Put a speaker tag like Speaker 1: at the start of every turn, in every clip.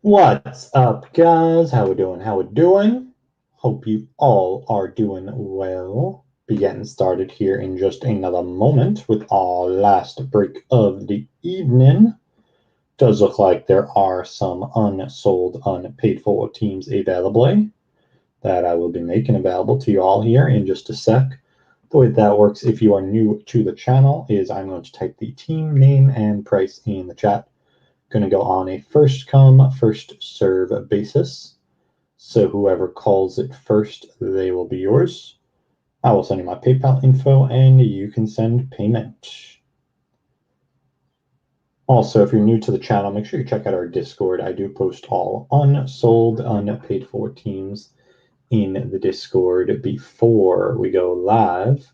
Speaker 1: What's up, guys? How we doing? How we doing? Hope you all are doing well. Be getting started here in just another moment with our last break of the evening. Does look like there are some unsold, unpaid for teams available that I will be making available to you all here in just a sec. The way that works, if you are new to the channel, is I'm going to type the team name and price in the chat. Going to go on a first come, first serve basis. So whoever calls it first, they will be yours. I will send you my PayPal info and you can send payment. Also, if you're new to the channel, make sure you check out our Discord. I do post all unsold, unpaid for teams in the Discord before we go live.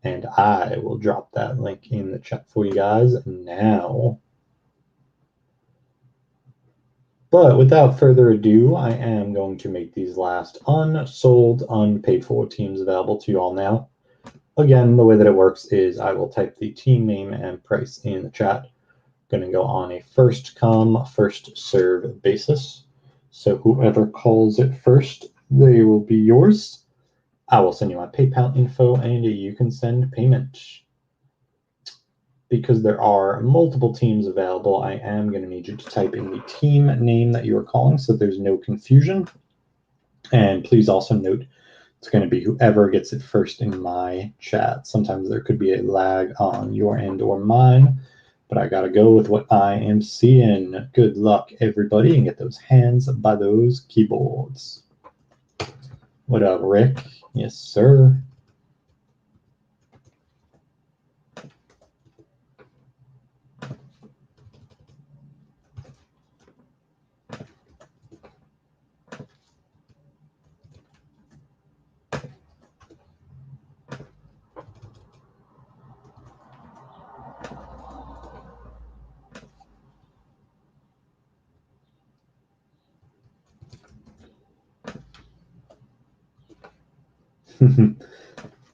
Speaker 1: And I will drop that link in the chat for you guys now. But without further ado, I am going to make these last unsold, unpaid for teams available to you all now. Again, the way that it works is I will type the team name and price in the chat. Going to go on a first come, first serve basis. So whoever calls it first, they will be yours. I will send you my PayPal info and you can send payment. Because there are multiple teams available, I am going to need you to type in the team name that you are calling so there's no confusion. And please also note it's going to be whoever gets it first in my chat. Sometimes there could be a lag on your end or mine, but I got to go with what I am seeing. Good luck, everybody, and get those hands by those keyboards. What up, Rick? Yes, sir.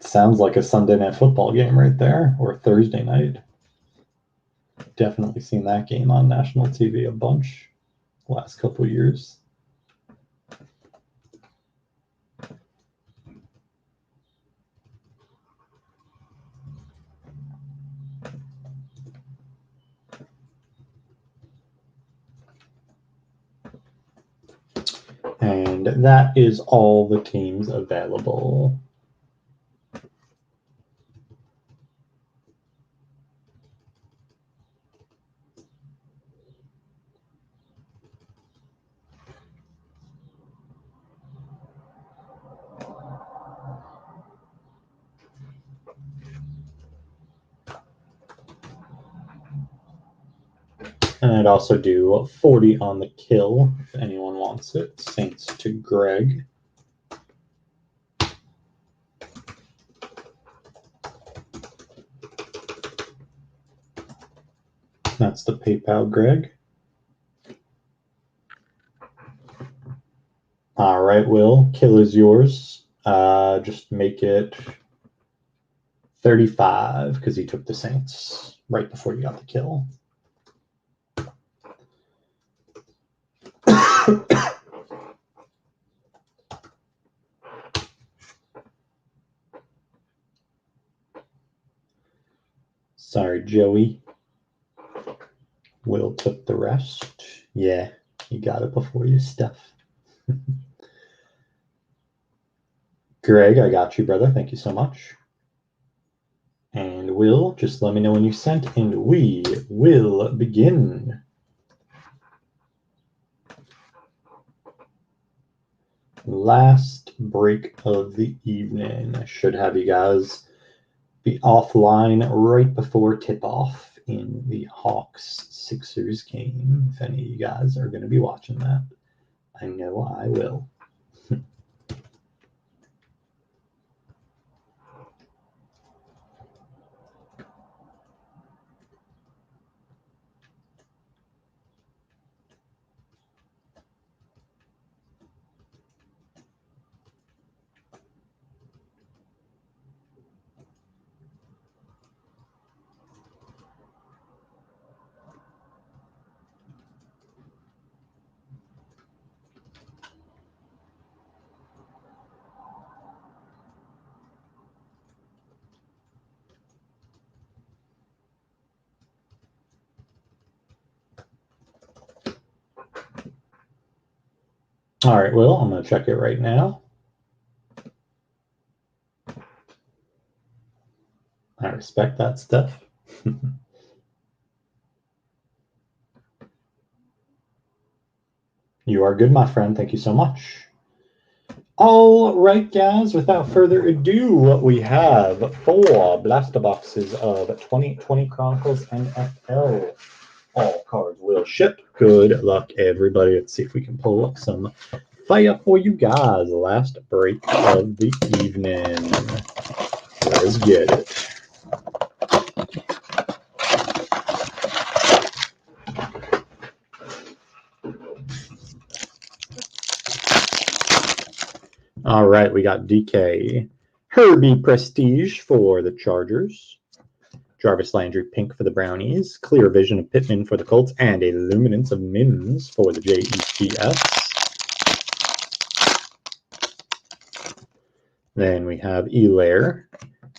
Speaker 1: Sounds like a Sunday night football game right there, or Thursday night. Definitely seen that game on national TV a bunch the last couple years. And that is all the teams available. And I'd also do 40 on the kill if anyone wants it. Saints to Greg. That's the PayPal, Greg. All right, Will. Kill is yours. Just make it 35 because he took the Saints right before you got the kill. Sorry, Joey. Will took the rest. Yeah, you got it before you, Steph. Greg, I got you, brother. Thank you so much. And Will, just let me know when you sent, and we will begin. Last break of the evening. I should have you guys be offline right before tip-off in the Hawks-Sixers game. If any of you guys are going to be watching that, I know I will. All right, Will, I'm going to check it right now. I respect that stuff. You are good, my friend. Thank you so much. All right, guys, without further ado, we have 4 blaster boxes of 2020 Chronicles NFL. All cards will ship. Good luck, everybody. Let's see if we can pull up some fire for you guys. Last break of the evening. Let's get it. All right, we got DK. Herbie Prestige for the Chargers. Jarvis Landry pink for the Brownies. Clear Vision of Pittman for the Colts. And a Luminance of Mims for the JETS. Then we have Elaire,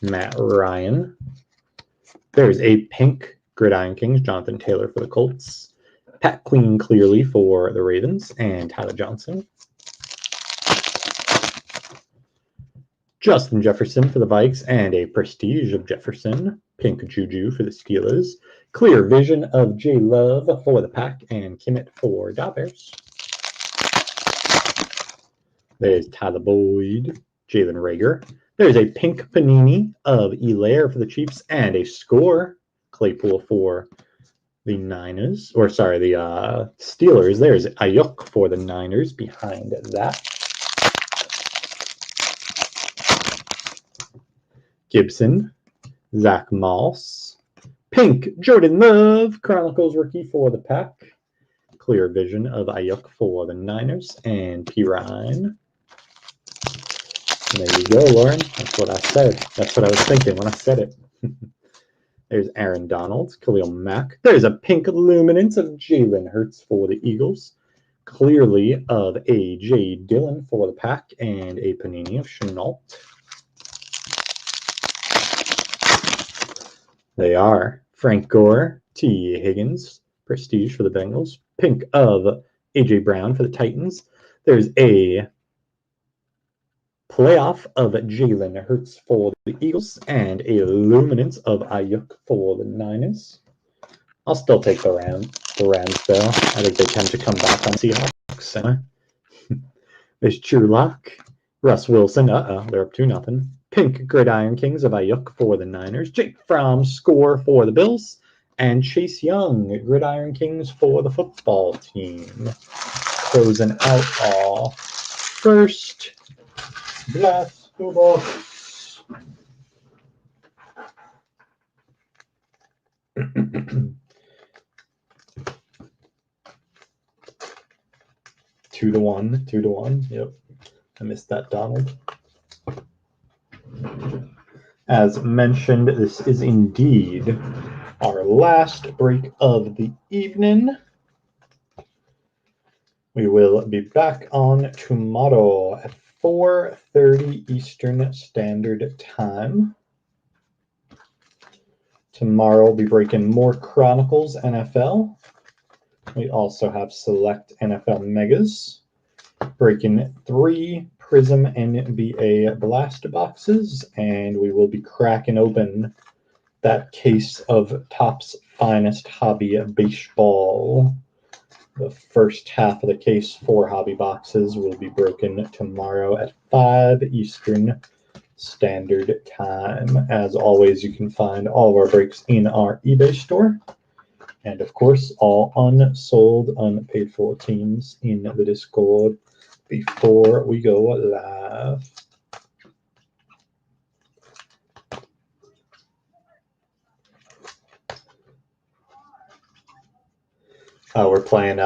Speaker 1: Matt Ryan. There's a pink Gridiron Kings, Jonathan Taylor for the Colts. Pat Queen clearly for the Ravens. And Tyler Johnson. Justin Jefferson for the Vikes and a Prestige of Jefferson. Pink Juju for the Steelers. Clear Vision of J Love for the Pack and Kimmett for Bears. There's Tyler Boyd, Jalen Reagor. There's a pink Panini of Elaire for the Chiefs and a score Claypool for the Niners. Or sorry, the Steelers. There's Ayuk for the Niners behind that. Gibson, Zach Moss, pink Jordan Love, Chronicles rookie for the Pack, clear vision of Ayuk for the Niners, and Pirine. There you go, Lauren. That's what I said. That's what I was thinking when I said it. There's Aaron Donald, Khalil Mack. There's a pink Luminance of Jalen Hurts for the Eagles, clearly of A.J. Dillon for the Pack, and a Panini of Chenault. They are Frank Gore, T. Higgins, Prestige for the Bengals, pink of A.J. Brown for the Titans. There's a playoff of Jalen Hurts for the Eagles and a Luminance of Ayuk for the Niners. I'll still take the Rams though. I think they tend to come back on Seahawks. There's Trulock, Russ Wilson. They're up 2-0. Pink Gridiron Kings of Ayuk for the Niners. Jake Fromm score for the Bills. And Chase Young, Gridiron Kings for the football team. Closing out our first blaster box. Two to one. Yep. I missed that, Donald. As mentioned, this is indeed our last break of the evening. We will be back on tomorrow at 4:30 Eastern Standard Time. Tomorrow we'll be breaking more Chronicles NFL. We also have select NFL Megas. Breaking 3 Prism NBA Blaster boxes, and we will be cracking open that case of Topps Finest Hobby Baseball. The first half of the case, 4 hobby boxes, will be broken tomorrow at 5 Eastern Standard Time. As always, you can find all of our breaks in our eBay store. And of course, all unsold, unpaid for teams in the Discord before we go live. We're playing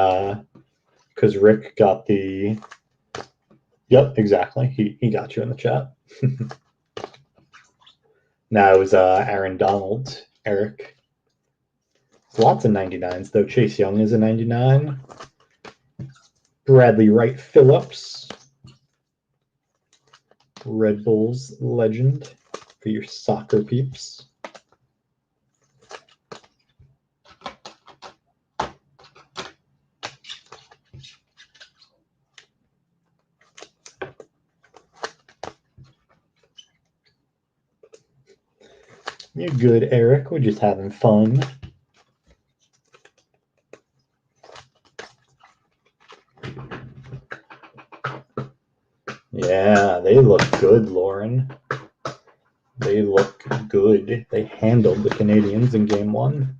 Speaker 1: because Rick got the. Yep, exactly. He got you in the chat. Now it was Aaron Donald, Eric. Lots of 99s though. Chase Young is a 99. Bradley Wright Phillips, Red Bulls legend for your soccer peeps. You're good, Eric. We're just having fun. Yeah, they look good, Lauren. They look good. They handled the Canadians in game 1.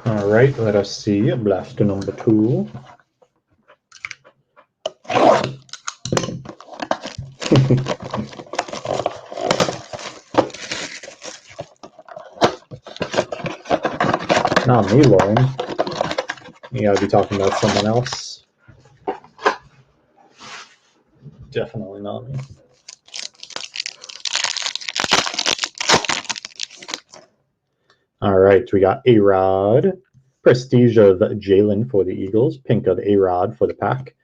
Speaker 1: All right, let us see. Blaster number 2. Not me, Lauren. You gotta be talking about someone else. Definitely not me. All right, we got A-Rod. Prestige of Jalen for the Eagles. Pink of A-Rod for the Pack.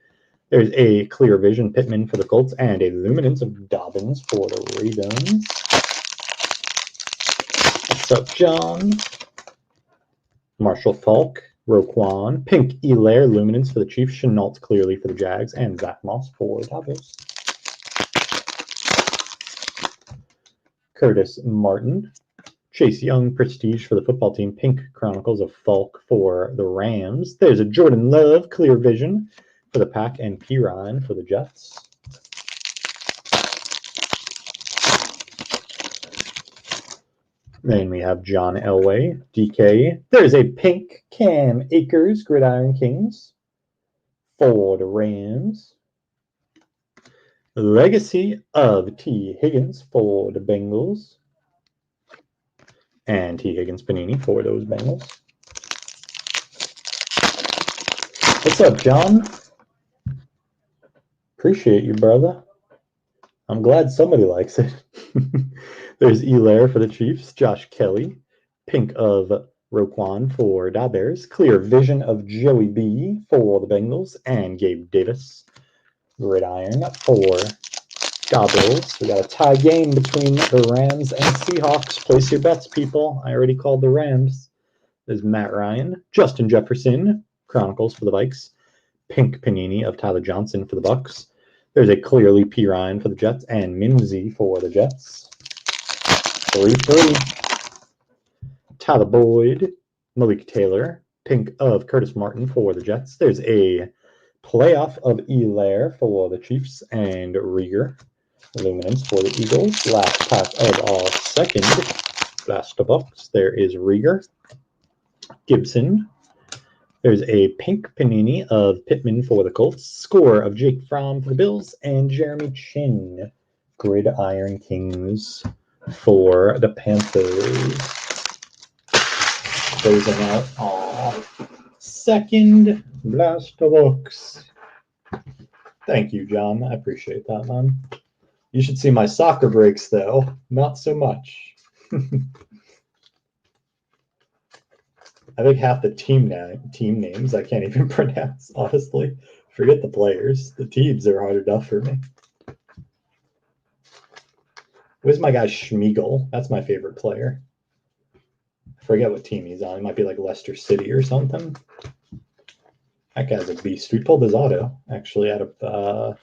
Speaker 1: There's a Clear Vision Pittman for the Colts and a Luminance of Dobbins for the Ravens. What's up, John? Marshall Falk, Roquan, Pink Elaire, Luminance for the Chiefs, Chenault clearly for the Jags, and Zach Moss for the Cowboys. Curtis Martin, Chase Young, Prestige for the football team, Pink Chronicles of Falk for the Rams. There's a Jordan Love, Clear Vision for the Pack, and Pirine for the Jets. Then we have John Elway, DK. There's a pink Cam Akers, Gridiron Kings for the Rams. Legacy of T. Higgins for the Bengals. And T. Higgins Panini for those Bengals. What's up, John? Appreciate you, brother. I'm glad somebody likes it. There's Elaire for the Chiefs, Josh Kelly, Pink of Roquan for the Bears, Clear Vision of Joey B for the Bengals, and Gabe Davis, Gridiron for Bills. We got a tie game between the Rams and Seahawks. Place your bets, people. I already called the Rams. There's Matt Ryan, Justin Jefferson, Chronicles for the Vikes, Pink Panini of Tyler Johnson for the Bucks. There's a clearly Pirine for the Jets and Mimsy for the Jets. 3-3. Tyler Boyd, Malik Taylor, Pink of Curtis Martin for the Jets. There's a playoff of Elaire for the Chiefs and Rieger. Luminance for the Eagles. Last pack of our second Blaster box. There is Rieger. Gibson. There's a pink Panini of Pittman for the Colts. Score of Jake Fromm for the Bills. And Jeremy Chin. Gridiron Kings for the Panthers. Closing out our second Blaster box. Thank you, John. I appreciate that, man. You should see my soccer breaks, though. Not so much. I think half the team names I can't even pronounce, honestly. Forget the players. The teams are hard enough for me. Where's my guy Schmeigel? That's my favorite player. I forget what team he's on. He might be like Leicester City or something. That guy's a beast. We pulled his auto, actually, out of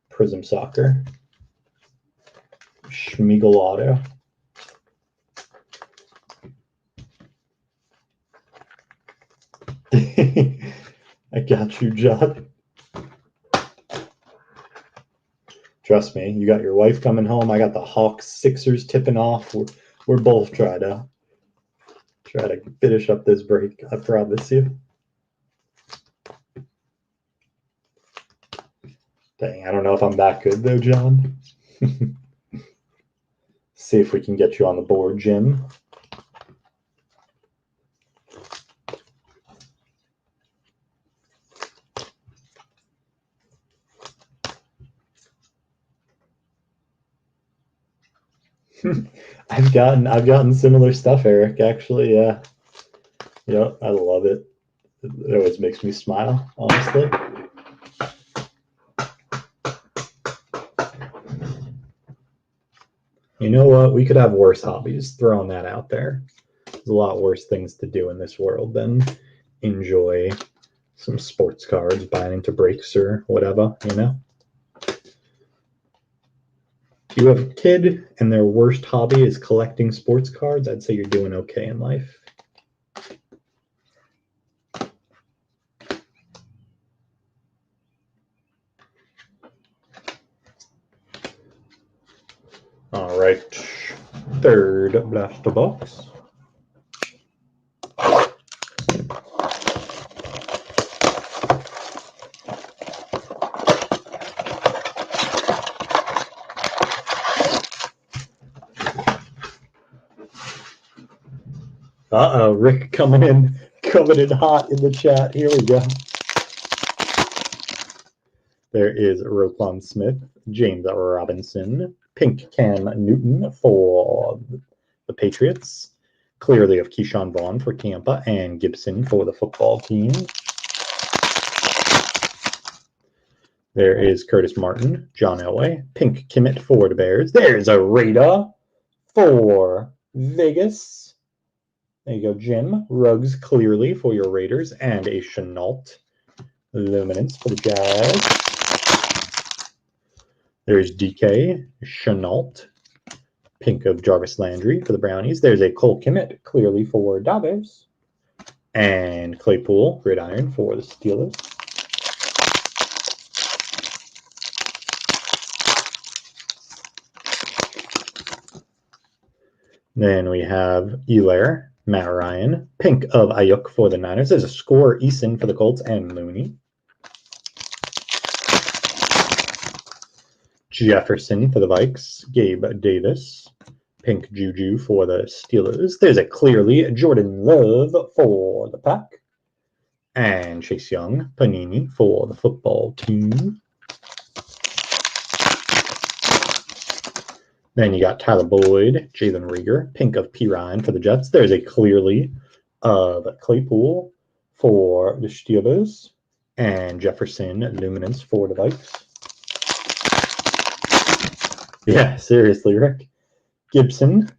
Speaker 1: Prism Soccer. Schmeigel auto. I got you, John. Trust me, you got your wife coming home. I got the Hawks Sixers tipping off. We're both trying to finish up this break. I promise you. Dang, I don't know if I'm that good though, John. See if we can get you on the board, Jim. I've gotten similar stuff, Eric. Actually, yeah. Yep, I love it. It always makes me smile, honestly. You know what? We could have worse hobbies. Throwing that out there. There's a lot worse things to do in this world than enjoy some sports cards, buying into breaks or whatever, you know? If you have a kid and their worst hobby is collecting sports cards, I'd say you're doing okay in life. All right, third blaster box. Uh-oh, Rick coming in hot in the chat. Here we go. There is Roquan Smith, James Robinson, Pink Cam Newton for the Patriots, clearly of Keyshawn Vaughn for Tampa, and Gibson for the football team. There is Curtis Martin, John Elway, Pink Kimmett for the Bears. There's a Raider for Vegas. There you go, Jim. Ruggs clearly for your Raiders, and a Chenault Luminance for the Jags. There's DK, Chenault, Pink of Jarvis Landry for the Brownies. There's a Cole Kmet, clearly for Davos. And Claypool, Gridiron for the Steelers. Then we have Elair, Matt Ryan, Pink of Ayuk for the Niners. There's a Score Eason for the Colts and Mooney. Jefferson for the Vikes, Gabe Davis, Pink Juju for the Steelers. There's a clearly Jordan Love for the Pack, and Chase Young, Panini for the football team. Then you got Tyler Boyd, Jalen Reagor, Pink of P. Ryan for the Jets. There's a clearly of Claypool for the Steelers, and Jefferson Luminance for the Vikes. Yeah, seriously, Rick. Gibson,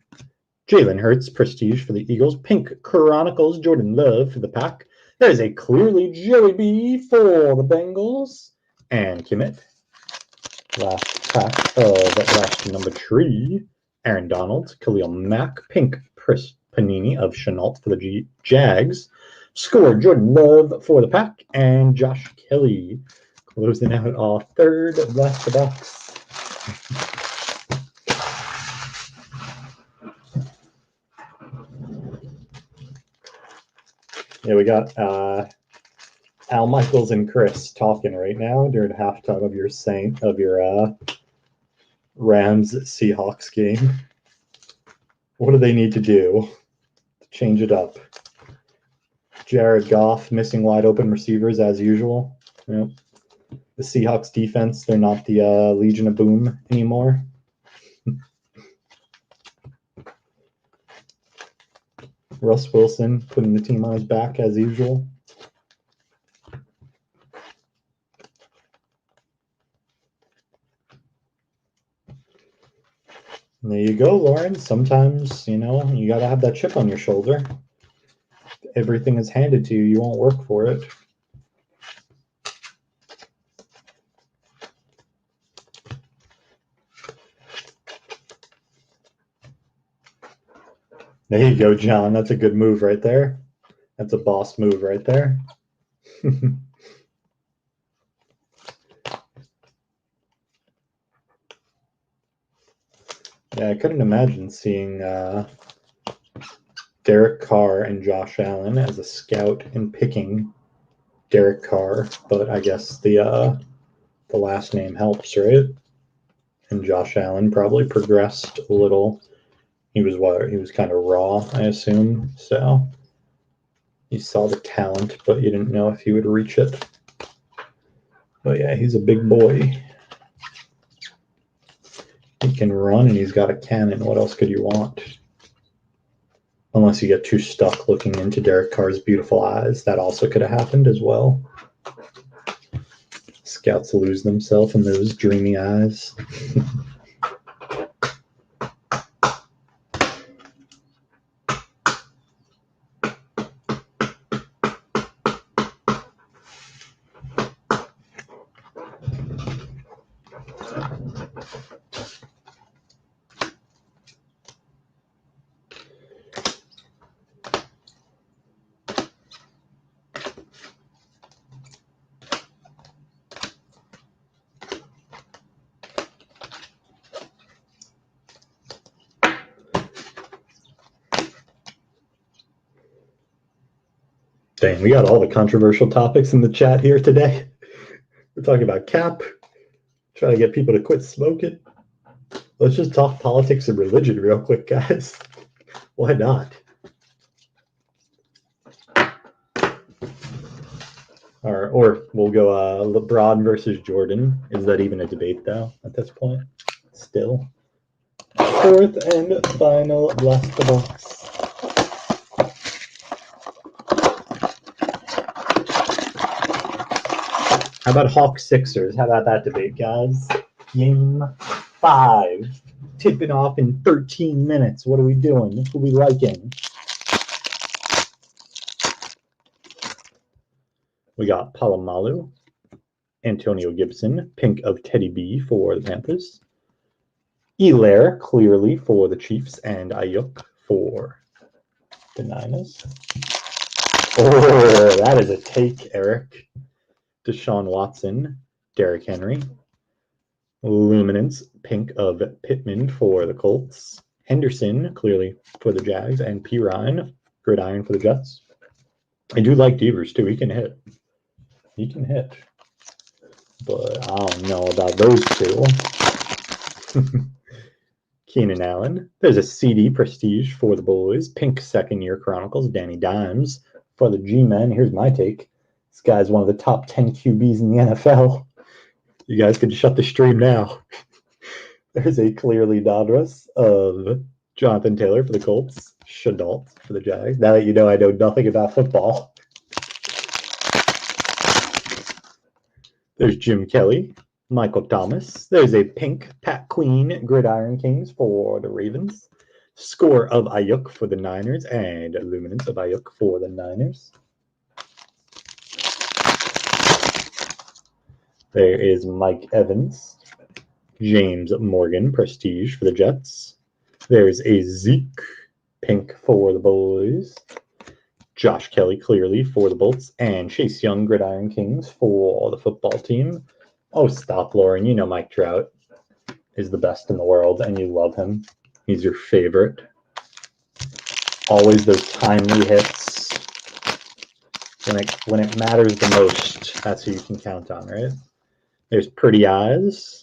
Speaker 1: Jalen Hurts, Prestige for the Eagles. Pink Chronicles, Jordan Love for the Pack. There's a clearly Joey B for the Bengals. And Kimmett. Last pack of blaster number 3. Aaron Donald, Khalil Mack, Pink Panini of Chenault for the Jags. Score Jordan Love for the Pack. And Josh Kelly closing out our third blaster box. Yeah, we got Al Michaels and Chris talking right now during halftime of your Rams Seahawks game. What do they need to do to change it up? Jared Goff missing wide open receivers as usual. Yep. The Seahawks defense, they're not the Legion of Boom anymore. Russ Wilson putting the team on his back as usual. And there you go, Lauren. Sometimes, you know, you got to have that chip on your shoulder. If everything is handed to you, you won't work for it. There you go, John. That's a good move right there. That's a boss move right there. Yeah, I couldn't imagine seeing Derek Carr and Josh Allen as a scout and picking Derek Carr, but I guess the last name helps, right? And Josh Allen probably progressed a little. He was kind of raw, I assume. So you saw the talent, but you didn't know if he would reach it. But yeah, he's a big boy. He can run and he's got a cannon. What else could you want? Unless you get too stuck looking into Derek Carr's beautiful eyes. That also could have happened as well. Scouts lose themselves in those dreamy eyes. Dang, we got all the controversial topics in the chat here today. We're talking about cap, trying to get people to quit smoking. Let's just talk politics and religion real quick, guys. Why not? Or we'll go LeBron versus Jordan. Is that even a debate, though, at this point? Still. Fourth and final Blast the Box. How about Hawks Sixers? How about that debate, guys? Game 5. Tipping off in 13 minutes. What are we doing? Who are we liking? We got Palomalu, Antonio Gibson, pink of Teddy B for the Panthers. Elaire, clearly for the Chiefs, and Ayuk for the Niners. Oh, that is a take, Eric. Deshaun Watson, Derrick Henry. Luminance, pink of Pittman for the Colts. Henderson, clearly for the Jags, and P. Ryan, gridiron for the Jets. I do like Devers, too. He can hit. He can hit. But I don't know about those two. Keenan Allen. There's a CD Prestige for the boys. Pink second-year Chronicles. Danny Dimes for the G-Men. Here's my take. This guy's one of the top 10 QBs in the NFL. You guys can shut the stream now. There's a clearly Donruss of Jonathan Taylor for the Colts. Shadalt for the Jags. Now that you know I know nothing about football. There's Jim Kelly, Michael Thomas. There's a pink Pat Queen Gridiron Kings for the Ravens. Score of Ayuk for the Niners and Luminance of Ayuk for the Niners. There is Mike Evans, James Morgan, Prestige for the Jets. There's a Zeke, pink for the boys. Josh Kelly, clearly for the Bolts. And Chase Young, Gridiron Kings for the football team. Oh, stop, Lauren. You know Mike Trout is the best in the world, and you love him. He's your favorite. Always those timely hits. When it matters the most, that's who you can count on, right? There's Pretty Eyes,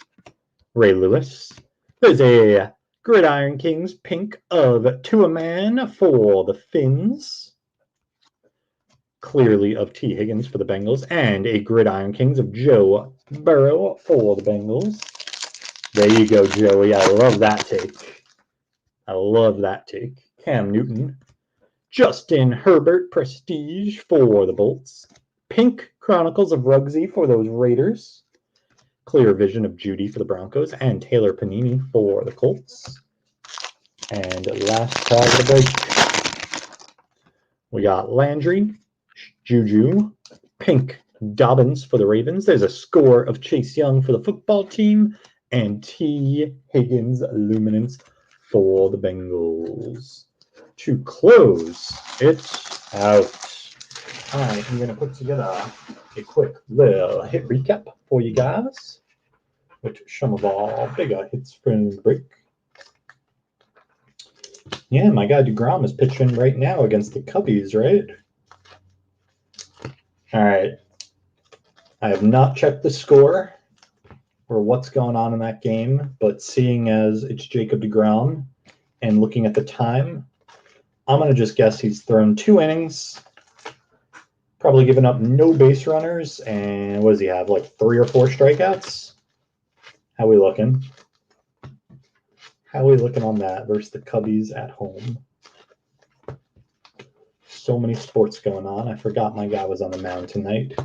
Speaker 1: Ray Lewis. There's a Gridiron Kings pink of To-A-Man for the Finns. Clearly of T. Higgins for the Bengals. And a Gridiron Kings of Joe Burrow for the Bengals. There you go, Joey. I love that take. I love that take. Cam Newton. Justin Herbert Prestige for the Bolts. Pink Chronicles of Ruggsy for those Raiders. Clear Vision of Judy for the Broncos. And Taylor Panini for the Colts. And last tag of the break. We got Landry, Juju, pink Dobbins for the Ravens. There's a score of Chase Young for the football team. And T. Higgins Luminance for the Bengals. To close it out, I am going to put together a quick little hit recap for you guys, with some of our bigger hits from the break. Yeah, my guy DeGrom is pitching right now against the Cubbies, right? All right. I have not checked the score or what's going on in that game, but seeing as it's Jacob DeGrom and looking at the time, I'm going to just guess he's thrown 2 innings, probably given up no base runners, and what does he have, like 3 or 4 strikeouts? How we looking? How are we looking on that versus the Cubbies at home? So many sports going on. I forgot my guy was on the mound tonight.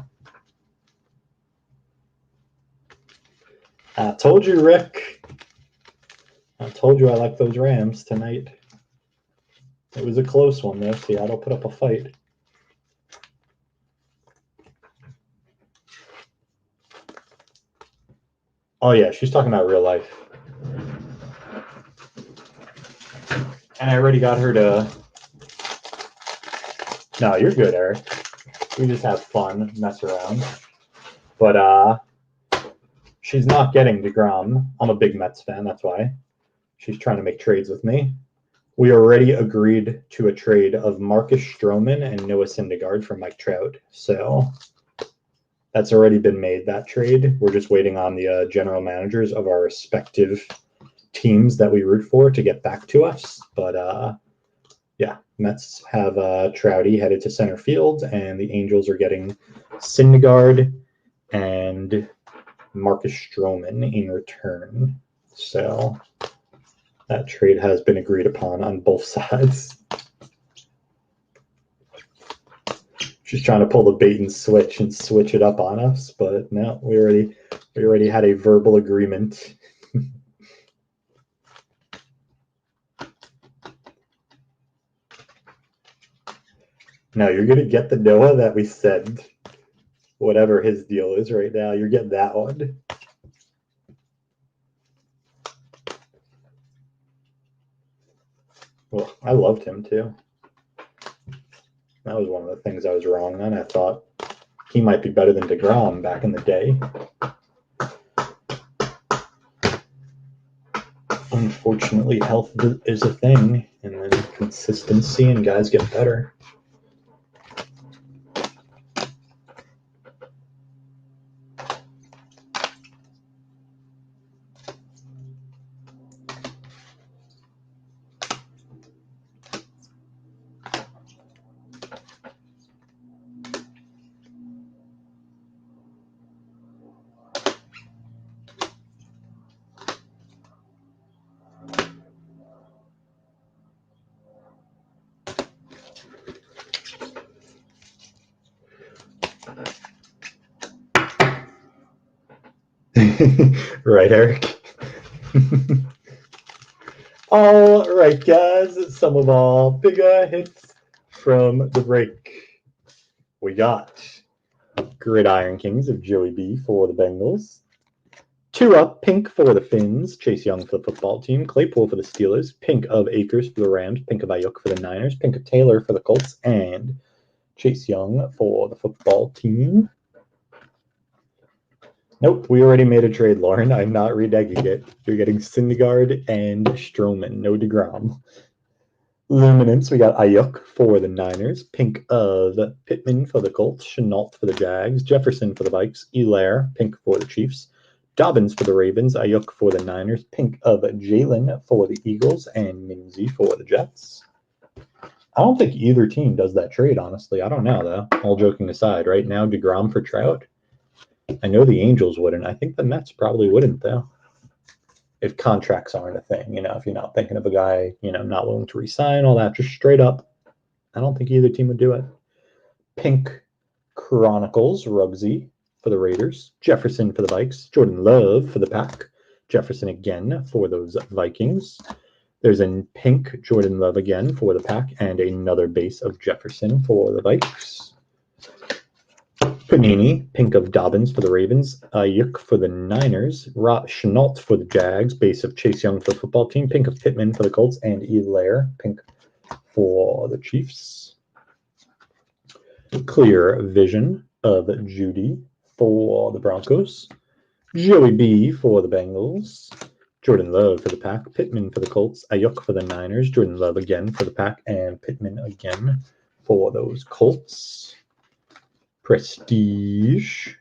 Speaker 1: I told you, Rick. I told you I like those Rams tonight. It was a close one, though. Seattle put up a fight. Oh, yeah, she's talking about real life. And I already got her to... No, you're good, Eric. We just have fun, mess around. But she's not getting DeGrom. I'm a big Mets fan, that's why. She's trying to make trades with me. We already agreed to a trade of Marcus Stroman and Noah Syndergaard for Mike Trout. So that's already been made, that trade. We're just waiting on the general managers of our respective teams that we root for to get back to us. But yeah, Mets have Trouty headed to center field, and the Angels are getting Syndergaard and Marcus Stroman in return. So that trade has been agreed upon on both sides. She's trying to pull the bait and switch it up on us, but no, we already had a verbal agreement. No, you're gonna get the Noah that we said, whatever his deal is right now. You're getting that one. Well, I loved him too. That was one of the things I was wrong on. I thought he might be better than DeGrom back in the day. Unfortunately, health is a thing, and then consistency, and guys get better. Right, Eric? All right, guys. Some of our bigger hits from the break. We got Gridiron Kings of Joey B for the Bengals. 2-up, pink for the Finns. Chase Young for the football team. Claypool for the Steelers. Pink of Akers for the Rams. Pink of Ayuk for the Niners. Pink of Taylor for the Colts. And Chase Young for the football team. Nope, we already made a trade, Lauren. I'm not renegging it. You're getting Syndergaard and Stroman, no DeGrom. Luminance, we got Ayuk for the Niners. Pink of Pittman for the Colts. Chenault for the Jags. Jefferson for the Vikes. Elaire, pink for the Chiefs. Dobbins for the Ravens. Ayuk for the Niners. Pink of Jalen for the Eagles. And Minzy for the Jets. I don't think either team does that trade, honestly. I don't know, though. All joking aside, right now, DeGrom for Trout. I know the Angels wouldn't. I think the Mets probably wouldn't, though. If contracts aren't a thing, if you're not thinking of a guy, not willing to resign, all that, just straight up, I don't think either team would do it. Pink Chronicles, Ruggsy for the Raiders. Jefferson for the Vikes. Jordan Love for the Pack. Jefferson again for those Vikings. There's a pink Jordan Love again for the Pack, and another base of Jefferson for the Vikes. Panini, pink of Dobbins for the Ravens, Ayuk for the Niners, Chenault for the Jags, base of Chase Young for the football team, pink of Pittman for the Colts, and Elaire, pink for the Chiefs. Clear Vision of Judy for the Broncos, Joey B for the Bengals, Jordan Love for the Pack, Pittman for the Colts, Ayuk for the Niners, Jordan Love again for the Pack, and Pittman again for those Colts. Prestige.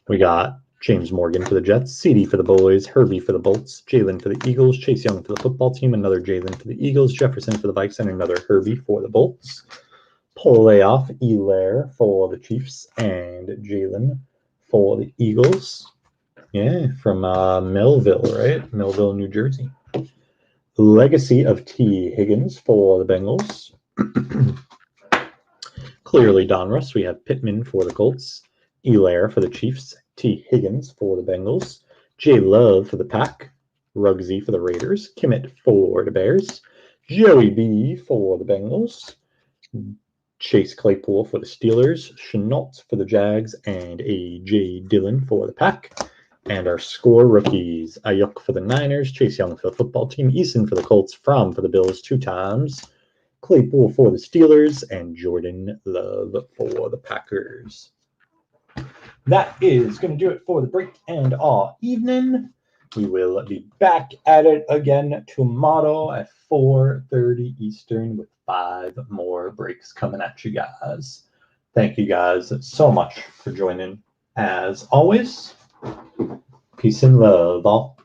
Speaker 1: We got James Morgan for the Jets, CD for the Boys, Herbie for the Bolts, Jalen for the Eagles, Chase Young for the football team, another Jalen for the Eagles, Jefferson for the Vikes, and another Herbie for the Bolts. Playoff Elaire for the Chiefs, and Jalen for the Eagles. Yeah, from Melville, right? Melville, New Jersey. Legacy of T. Higgins for the Bengals. Clearly Donruss. We have Pittman for the Colts. Elair for the Chiefs. T. Higgins for the Bengals. J. Love for the Pack. Ruggsy for the Raiders. Kimmett for the Bears. Joey B for the Bengals. Chase Claypool for the Steelers. Chenault for the Jags. And A.J. Dillon for the Pack. And our score rookies, Ayuk for the Niners, Chase Young for the football team, Eason for the Colts, Fromm for the Bills 2 times, Claypool for the Steelers, and Jordan Love for the Packers. That is going to do it for the break and all evening. We will be back at it again tomorrow at 4:30 Eastern with 5 more breaks coming at you guys. Thank you guys so much for joining. As always, peace and love all.